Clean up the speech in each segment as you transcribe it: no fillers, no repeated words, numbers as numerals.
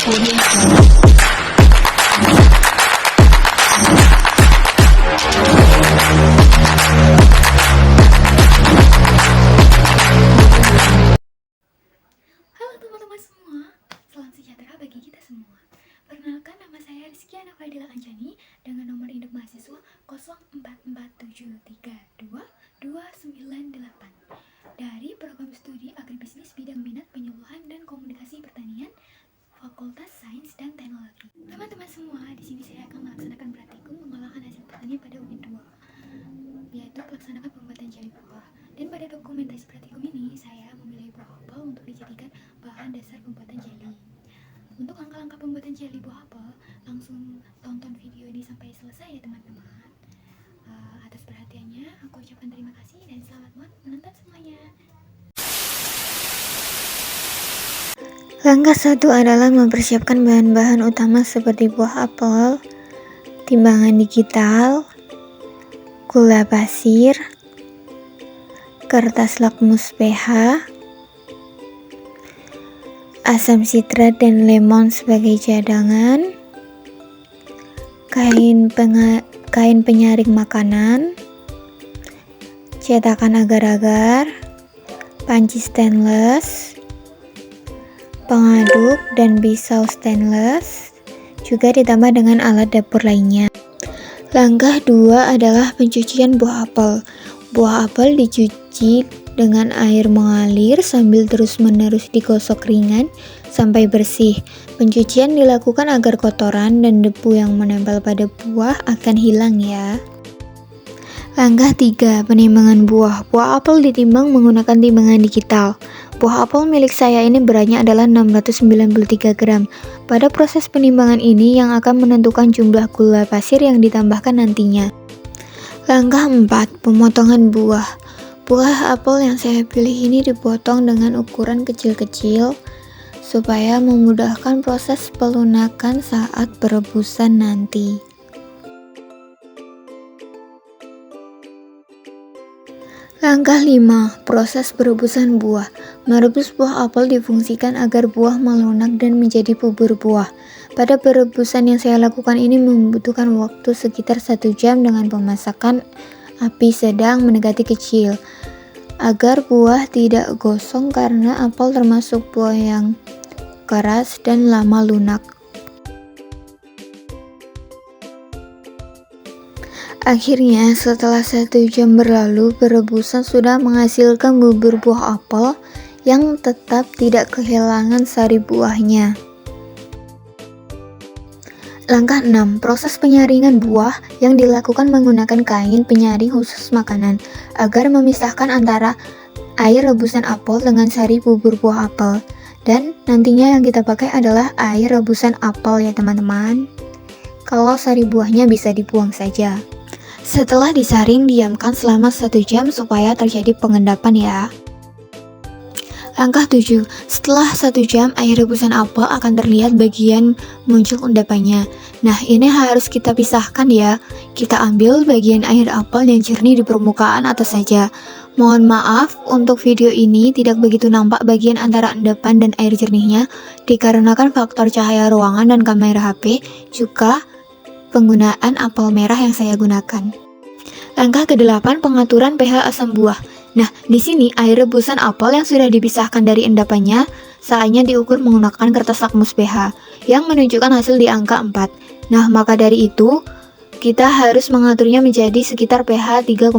Halo teman-teman semua, salam sejahtera bagi kita semua. Perkenalkan, nama saya Rizky Ana Fadila Kancani dengan nomor induk mahasiswa 0447322998 dari program studi agribisnis bidang minat penyuluhan dan komunikasi pertanian Fakultas Sains dan Teknologi. Teman-teman semua, di sini saya akan melaksanakan praktikum mengolahkan hasil pertanian pada unit 2, yaitu melaksanakan pembuatan jeli buah. Dan pada dokumentasi praktikum ini, saya memilih buah apel untuk dijadikan bahan dasar pembuatan jeli. Untuk langkah-langkah pembuatan jeli buah apel, langsung tonton video ini sampai selesai ya teman-teman. Atas perhatiannya, aku ucapkan terima kasih dan selamat menonton semuanya. Langkah 1 adalah mempersiapkan bahan-bahan utama seperti buah apel, timbangan digital, gula pasir, kertas lakmus pH, asam sitrat dan lemon sebagai cadangan, kain penyaring makanan, cetakan agar-agar, panci stainless, pengaduk dan pisau stainless, juga ditambah dengan alat dapur lainnya. Langkah 2 adalah pencucian buah apel. Buah apel dicuci dengan air mengalir sambil terus-menerus digosok ringan sampai bersih. Pencucian dilakukan agar kotoran dan debu yang menempel pada buah akan hilang ya. Langkah 3, penimbangan buah. Buah apel ditimbang menggunakan timbangan digital. Buah apel milik saya ini beratnya adalah 693 gram. Pada proses penimbangan ini yang akan menentukan jumlah gula pasir yang ditambahkan nantinya. Langkah 4, pemotongan buah. Buah apel yang saya pilih ini dipotong dengan ukuran kecil-kecil supaya memudahkan proses pelunakan saat perebusan nanti. Langkah 5, proses perebusan buah. Merebus buah apel difungsikan agar buah melunak dan menjadi bubur buah. Pada perebusan yang saya lakukan ini membutuhkan waktu sekitar 1 jam dengan pemasakan api sedang mendekati kecil, agar buah tidak gosong karena apel termasuk buah yang keras dan lama lunak. Akhirnya, setelah 1 jam berlalu, perebusan sudah menghasilkan bubur buah apel yang tetap tidak kehilangan sari buahnya. Langkah 6, proses penyaringan buah yang dilakukan menggunakan kain penyaring khusus makanan agar memisahkan antara air rebusan apel dengan sari bubur buah apel. Dan nantinya yang kita pakai adalah air rebusan apel ya teman-teman. Kalau sari buahnya bisa dibuang saja. Setelah disaring, diamkan selama 1 jam supaya terjadi pengendapan ya. Langkah 7, setelah 1 jam air rebusan apel akan terlihat bagian muncul endapannya. Nah, ini harus kita pisahkan ya. Kita ambil bagian air apel yang jernih di permukaan atas saja. Mohon maaf untuk video ini tidak begitu nampak bagian antara endapan dan air jernihnya dikarenakan faktor cahaya ruangan dan kamera HP, juga penggunaan apel merah yang saya gunakan. Langkah ke-8, pengaturan pH asam buah. Nah, di sini air rebusan apel yang sudah dipisahkan dari endapannya saatnya diukur menggunakan kertas lakmus pH yang menunjukkan hasil di angka 4. Nah, maka dari itu kita harus mengaturnya menjadi sekitar pH 3,2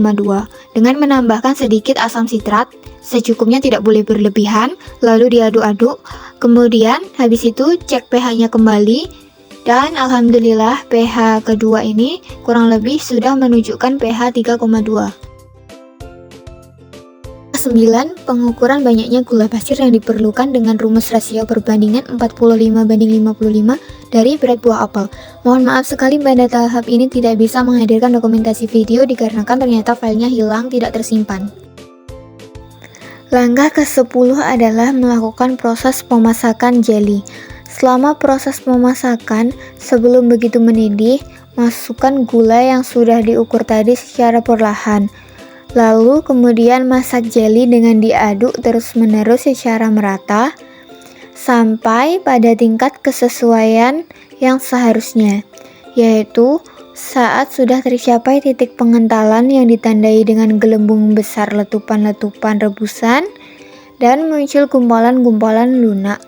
dengan menambahkan sedikit asam sitrat secukupnya, tidak boleh berlebihan, lalu diaduk-aduk. Kemudian habis itu cek pH-nya kembali. Dan alhamdulillah pH kedua ini kurang lebih sudah menunjukkan pH 3,2. 9. Pengukuran banyaknya gula pasir yang diperlukan dengan rumus rasio perbandingan 45:55 dari berat buah apel. Mohon maaf sekali pada tahap ini tidak bisa menghadirkan dokumentasi video dikarenakan ternyata filenya hilang, tidak tersimpan. Langkah ke-10 adalah melakukan proses pemasakan jeli. Selama proses pemasakan, sebelum begitu mendidih, masukkan gula yang sudah diukur tadi secara perlahan. Lalu kemudian masak jeli dengan diaduk terus-menerus secara merata sampai pada tingkat kesesuaian yang seharusnya, yaitu saat sudah tercapai titik pengentalan yang ditandai dengan gelembung besar letupan-letupan rebusan dan muncul gumpalan-gumpalan lunak.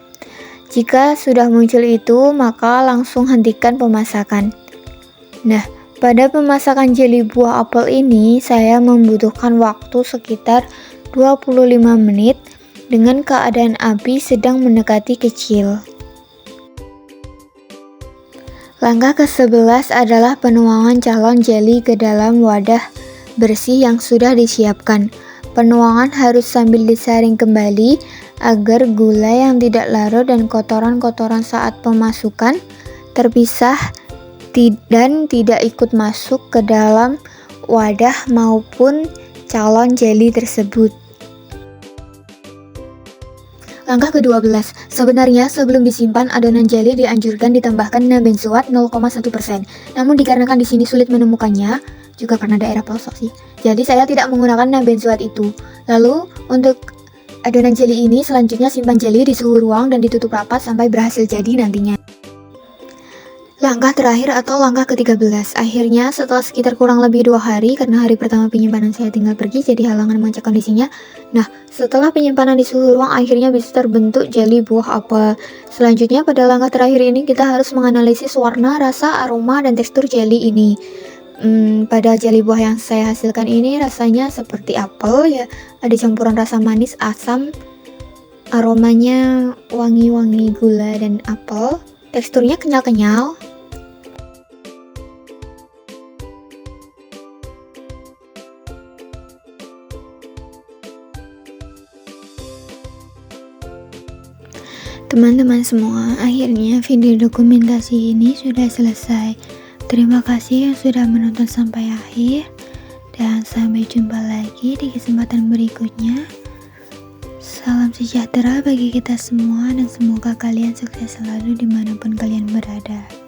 Jika sudah muncul itu, maka langsung hentikan pemasakan. Nah, pada pemasakan jeli buah apel ini, saya membutuhkan waktu sekitar 25 menit dengan keadaan api sedang mendekati kecil. Langkah ke-11 adalah penuangan calon jeli ke dalam wadah bersih yang sudah disiapkan. Penuangan harus sambil disaring kembali agar gula yang tidak larut dan kotoran-kotoran saat pemasukan terpisah dan tidak ikut masuk ke dalam wadah maupun calon jeli tersebut. Langkah ke-12, sebenarnya sebelum disimpan adonan jeli dianjurkan ditambahkan benzoat 0,1%. Namun dikarenakan di sini sulit menemukannya, juga karena daerah pelosok sih. Jadi saya tidak menggunakan benzoat itu. Lalu untuk adonan jeli ini selanjutnya simpan jeli di suhu ruang dan ditutup rapat sampai berhasil jadi nantinya. Langkah terakhir atau langkah ke-13, akhirnya setelah sekitar kurang lebih 2 hari, karena hari pertama penyimpanan saya tinggal pergi jadi halangan mengecek kondisinya. Nah, setelah penyimpanan di suhu ruang akhirnya bisa terbentuk jeli buah apel. Selanjutnya pada langkah terakhir ini kita harus menganalisis warna, rasa, aroma, dan tekstur jeli ini. Pada jeli buah yang saya hasilkan ini rasanya seperti apel ya, ada campuran rasa manis, asam, aromanya wangi-wangi gula dan apel, teksturnya kenyal-kenyal. Teman-teman semua, akhirnya video dokumentasi ini sudah selesai. Terima kasih yang sudah menonton sampai akhir, dan sampai jumpa lagi di kesempatan berikutnya. Salam sejahtera bagi kita semua dan semoga kalian sukses selalu dimanapun kalian berada.